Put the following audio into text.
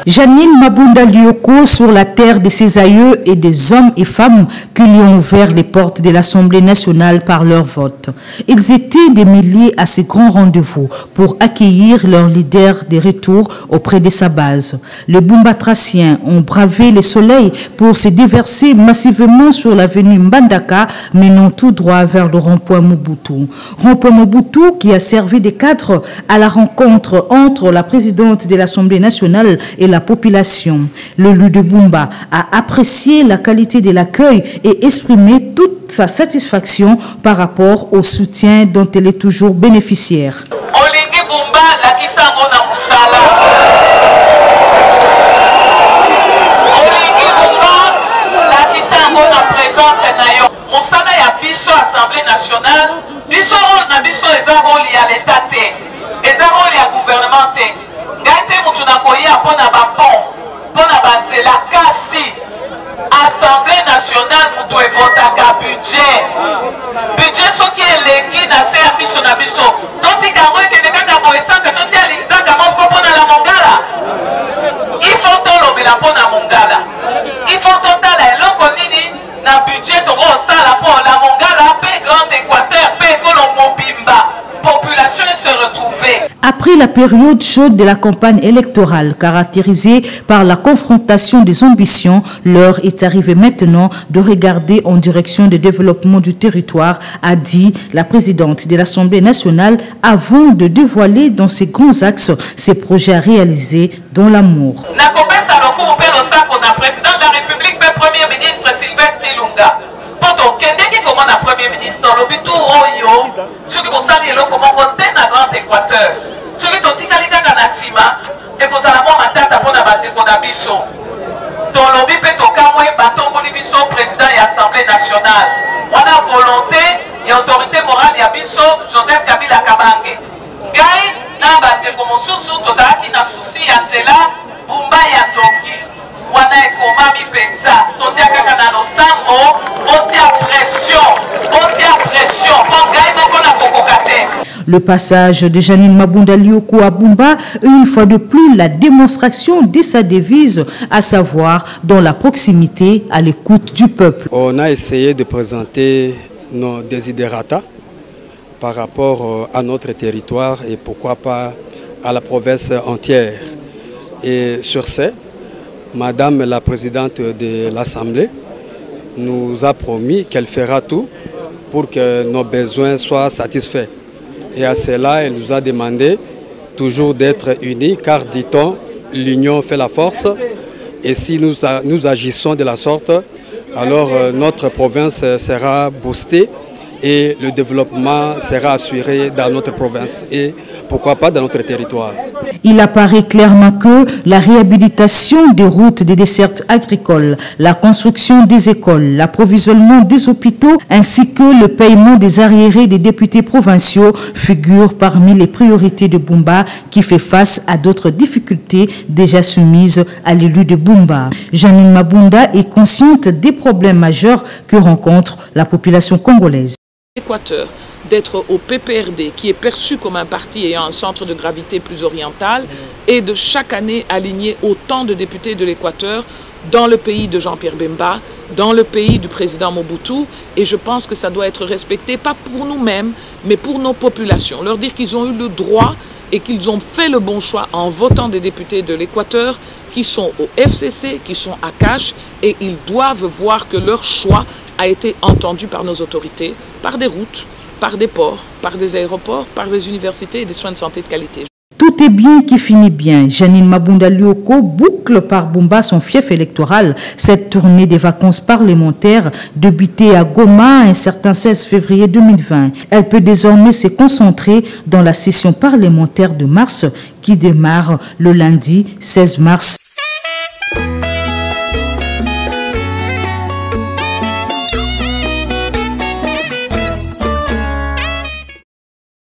Janine Mabunda Lioko sur la terre de ses aïeux et des hommes et femmes qui lui ont ouvert les portes de l'Assemblée nationale par leur vote. Ils étaient des milliers à ces grands rendez-vous pour accueillir leur leader de retour auprès de sa base. Les Bumbatraciens ont bravé les soleils pour se déverser massivement sur l'avenue Mbandaka, menant tout droit vers le rond-point Mobutu. Rond-point Mobutu qui a servi de cadre à la rencontre entre la présidente de l'Assemblée nationale et la population. L'élu de Bumba a apprécié la qualité de l'accueil et exprimé toute sa satisfaction par rapport au soutien dont elle est toujours bénéficiaire. Assemblée nationale, biso na biso ezaroli ya l'état te, ezaroli ya gouvernement te. Gaite mutu na koya pona ba pont, pona ba nzela kasi. Assemblée nationale mutu evotaka budget. Budget soki eleki na se ya biso na biso. Toti kango ekende kaka boesaka toti alinzaka moko pona la Mongala. Il faut tolobela pona Mongala. Il faut totala eloko nini na budget to osala po la Mongala pe Grand Équateur pe Colombo Bimba. Population se retrouver. Après la période chaude de la campagne électorale caractérisée par la confrontation des ambitions, l'heure est arrivée maintenant de regarder en direction du développement du territoire, a dit la présidente de l'Assemblée nationale avant de dévoiler dans ses grands axes ses projets à réaliser dans l'amour. Président de la République, Premier ministre Sylvestre Ilunga. Poto kendeki comment la Premier ministre lobitu oyo, soki kosali eloko moko te na Grand Équateur. Soki totikali kaka na sima ekozala mwa matata mpona bandeko na biso. Tolobi mpe tokamwe batomboli biso président ya Assemblée nationale. Wana volonté ya autorité morale ya biso Joseph Kabila Kabange. Ngai na bandeko mosusu tozalaki na susi ya nzela Bumba ya Tongi. Wana ekomami penza totia kaka na losango otia pression Le passage de Janine Mabunda Lioko à Bumba, une fois de plus la démonstration de sa devise, à savoir dans la proximité à l'écoute du peuple. On a essayé de présenter nos desiderata par rapport à notre territoire et pourquoi pas à la province entière. Et sur ce, Madame la Présidente de l'Assemblée nous a promis qu'elle fera tout pour que nos besoins soient satisfaits. Et à cela, elle nous a demandé toujours d'être unis, car, dit-on, l'union fait la force. Et si nous agissons de la sorte, alors notre province sera boostée et le développement sera assuré dans notre province et pourquoi pas dans notre territoire. Il apparaît clairement que la réhabilitation des routes des dessertes agricoles, la construction des écoles, l'approvisionnement des hôpitaux ainsi que le paiement des arriérés des députés provinciaux figurent parmi les priorités de Bumba qui fait face à d'autres difficultés déjà soumises à l'élu de Bumba. Janine Mabunda est consciente des problèmes majeurs que rencontre la population congolaise. Équateur d'être au PPRD, qui est perçu comme un parti ayant un centre de gravité plus oriental, et de chaque année aligner autant de députés de l'Équateur dans le pays de Jean-Pierre Bemba, dans le pays du président Mobutu, et je pense que ça doit être respecté, pas pour nous-mêmes, mais pour nos populations. Leur dire qu'ils ont eu le droit et qu'ils ont fait le bon choix en votant des députés de l'Équateur qui sont au FCC, qui sont à Cache, et ils doivent voir que leur choix a été entendu par nos autorités, par des routes, par des ports, par des aéroports, par des universités et des soins de santé de qualité. Tout est bien qui finit bien. Janine Mabunda Lioko boucle par Bumba son fief électoral. Cette tournée des vacances parlementaires débutée à Goma un certain 16 février 2020. Elle peut désormais se concentrer dans la session parlementaire de mars qui démarre le lundi 16 mars